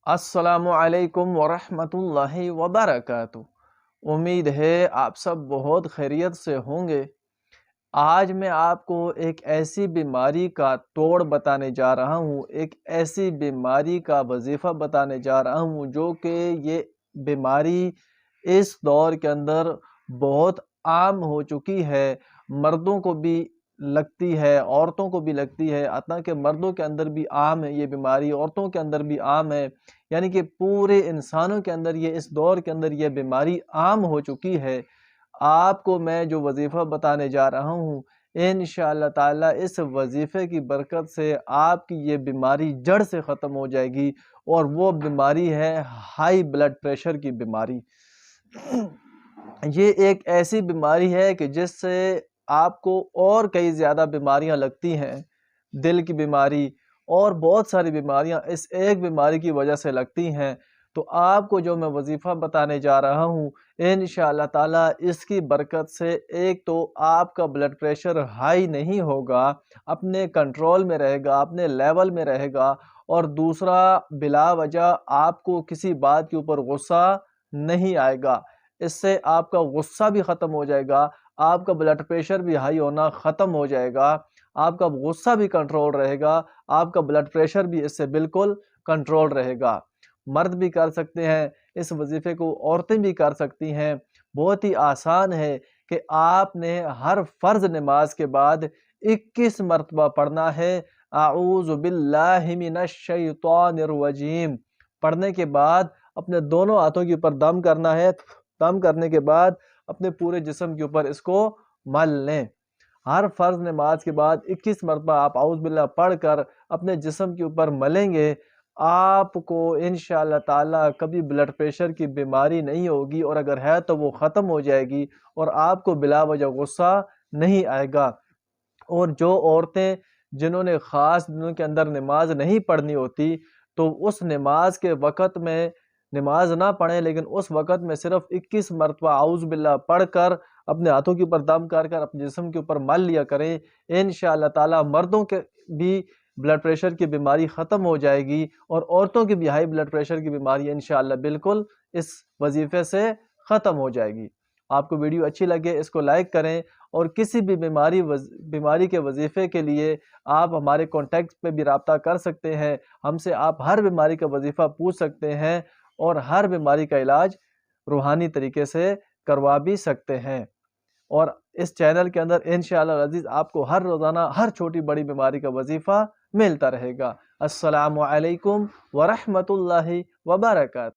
السلام علیکم ورحمۃ اللہ وبرکاتہ۔ امید ہے آپ سب بہت خیریت سے ہوں گے۔ آج میں آپ کو ایک ایسی بیماری کا توڑ بتانے جا رہا ہوں، ایک ایسی بیماری کا وظیفہ بتانے جا رہا ہوں جو کہ یہ بیماری اس دور کے اندر بہت عام ہو چکی ہے۔ مردوں کو بھی لگتی ہے، عورتوں کو بھی لگتی ہے، حتیٰ کہ مردوں کے اندر بھی عام ہے یہ بیماری، عورتوں کے اندر بھی عام ہے، یعنی کہ پورے انسانوں کے اندر یہ اس دور کے اندر یہ بیماری عام ہو چکی ہے۔ آپ کو میں جو وظیفہ بتانے جا رہا ہوں، انشاءاللہ تعالی اس وظیفے کی برکت سے آپ کی یہ بیماری جڑ سے ختم ہو جائے گی، اور وہ بیماری ہے ہائی بلڈ پریشر کی بیماری۔ یہ ایک ایسی بیماری ہے کہ جس سے آپ کو اور کئی زیادہ بیماریاں لگتی ہیں، دل کی بیماری اور بہت ساری بیماریاں اس ایک بیماری کی وجہ سے لگتی ہیں۔ تو آپ کو جو میں وظیفہ بتانے جا رہا ہوں، انشاءاللہ تعالی اس کی برکت سے ایک تو آپ کا بلڈ پریشر ہائی نہیں ہوگا، اپنے کنٹرول میں رہے گا، اپنے لیول میں رہے گا، اور دوسرا بلا وجہ آپ کو کسی بات کے اوپر غصہ نہیں آئے گا۔ اس سے آپ کا غصہ بھی ختم ہو جائے گا، آپ کا بلڈ پریشر بھی ہائی ہونا ختم ہو جائے گا، آپ کا غصہ بھی کنٹرول رہے گا، آپ کا بلڈ پریشر بھی اس سے بالکل کنٹرول رہے گا۔ مرد بھی کر سکتے ہیں اس وظیفے کو، عورتیں بھی کر سکتی ہیں۔ بہت ہی آسان ہے کہ آپ نے ہر فرض نماز کے بعد 21 مرتبہ پڑھنا ہے اعوذ باللہ من الشیطان الرجیم۔ پڑھنے کے بعد اپنے دونوں ہاتھوں کے اوپر دم کرنا ہے، دم کرنے کے بعد اپنے پورے جسم کے اوپر اس کو مل لیں۔ ہر فرض نماز کے بعد 21 مرتبہ آپ اعوذ باللہ پڑھ کر اپنے جسم کے اوپر ملیں گے، آپ کو انشاءاللہ تعالی کبھی بلڈ پریشر کی بیماری نہیں ہوگی، اور اگر ہے تو وہ ختم ہو جائے گی، اور آپ کو بلا وجہ غصہ نہیں آئے گا۔ اور جو عورتیں جنہوں نے خاص دنوں کے اندر نماز نہیں پڑھنی ہوتی، تو اس نماز کے وقت میں نماز نہ پڑھیں، لیکن اس وقت میں صرف 21 مرتبہ اعوذ باللہ پڑھ کر اپنے ہاتھوں کے اوپر دم کر کر اپنے جسم کے اوپر مل لیا کریں۔ انشاءاللہ تعالی مردوں کے بھی بلڈ پریشر کی بیماری ختم ہو جائے گی، اور عورتوں کی بھی ہائی بلڈ پریشر کی بیماری انشاءاللہ بالکل اس وظیفے سے ختم ہو جائے گی۔ آپ کو ویڈیو اچھی لگے اس کو لائک کریں، اور کسی بھی بیماری کے وظیفے کے لیے آپ ہمارے کانٹیکٹ پہ بھی رابطہ کر سکتے ہیں۔ ہم سے آپ ہر بیماری کا وظیفہ پوچھ سکتے ہیں، اور ہر بیماری کا علاج روحانی طریقے سے کروا بھی سکتے ہیں۔ اور اس چینل کے اندر انشاءاللہ العزیز آپ کو ہر روزانہ ہر چھوٹی بڑی بیماری کا وظیفہ ملتا رہے گا۔ السلام علیکم ورحمۃ اللہ وبرکاتہ۔